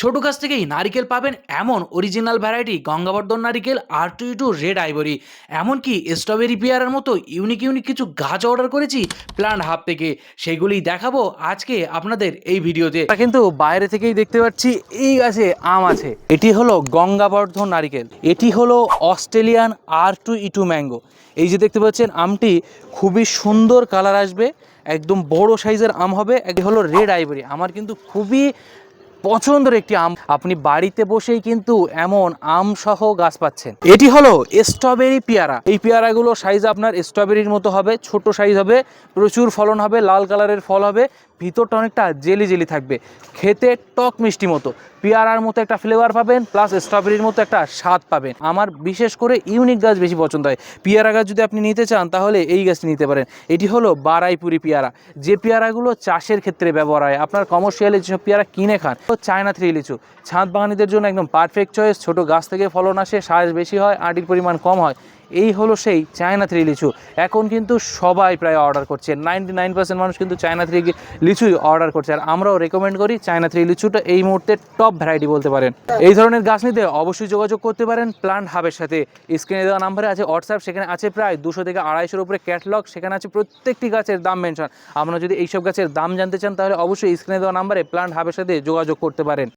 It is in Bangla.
ছোট গাছ থেকেই নারিকেল পাবেন এমন অরিজিনাল ভ্যারাইটি গঙ্গাবর্ধন নারিকেল R22 রেড আইভরি, এমনকি স্ট্রবেরি পেয়ারার মতো ইউনিক ইউনিক কিছু গাছ অর্ডার করেছি প্ল্যান্ট হাব থেকে। সেগুলি দেখাবো আজকে আপনাদের এই ভিডিওতে। কিন্তু বাইরে থেকেই দেখতে পাচ্ছি এই গাছে আম আছে। এটি হলো গঙ্গাবর্ধন নারিকেল, এটি হলো অস্ট্রেলিয়ান R22 ম্যাঙ্গো। এই যে দেখতে পাচ্ছেন আমটি খুবই সুন্দর কালার আসবে, একদম বড় সাইজের আম হবে। এটি হলো রেড আইভরি, আমার কিন্তু খুবই পছন্দের একটি আম। আপনি বাড়িতে বসেই কিন্তু এমন আম সহ গাছ পাচ্ছেন। এটি হলো স্ট্রবেরি পেয়ারা। এই পেয়ারাগুলো সাইজ আপনার স্ট্রবেরির মতো হবে, ছোট সাইজ হবে, প্রচুর ফলন হবে, লাল কালারের ফল হবে, ভিতরটা অনেকটা জেলি জেলি থাকবে, খেতে টক মিষ্টি মতো। পেয়ারার মতো একটা ফ্লেভার পাবেন, প্লাস স্ট্রবেরির মতো একটা স্বাদ পাবেন। আমার বিশেষ করে ইউনিক গাছ বেশি পছন্দ হয়। পেয়ারা গাছ যদি আপনি নিতে চান তাহলে এই গাছটি নিতে পারেন। এটি হলো বারাইপুরি পেয়ারা, যে পেয়ারাগুলো চাষের ক্ষেত্রে ব্যবহার হয়। আপনার কমার্শিয়ালি যেসব পেয়ারা কিনে খান, চায়না থ্রি লিচু ছাদ বাগানীদের জন্য একদম পারফেক্ট চয়েস। ছোট গাছ থেকে ফলন আসে, সাইজ বেশি হয়, আঁটির পরিমাণ কম হয়। এই হলো সেই চায়না থ্রি লিচু। এখন কিন্তু সবাই প্রায় অর্ডার করছে, 99% মানুষ কিন্তু চায়না থ্রি লিচুই অর্ডার করছে। আর আমরাও রেকমেন্ড করি চায়না থ্রি লিচুটা এই মুহূর্তে টপ ভ্যারাইটি বলতে পারেন। এই ধরনের গাছ নিতে অবশ্যই যোগাযোগ করতে পারেন প্ল্যান্ট হাবের সাথে। স্ক্রিনে দেওয়া নাম্বারে আছে হোয়াটসঅ্যাপ, সেখানে আছে প্রায় 200 থেকে 250-এর উপরে ক্যাটলগ, সেখানে আছে প্রত্যেকটি গাছের দাম মেনশন। আপনারা যদি এইসব গাছের দাম জানতে চান তাহলে অবশ্যই স্ক্রিনে দেওয়া নাম্বারে প্ল্যান্ট হাবের সাথে যোগাযোগ করতে পারেন।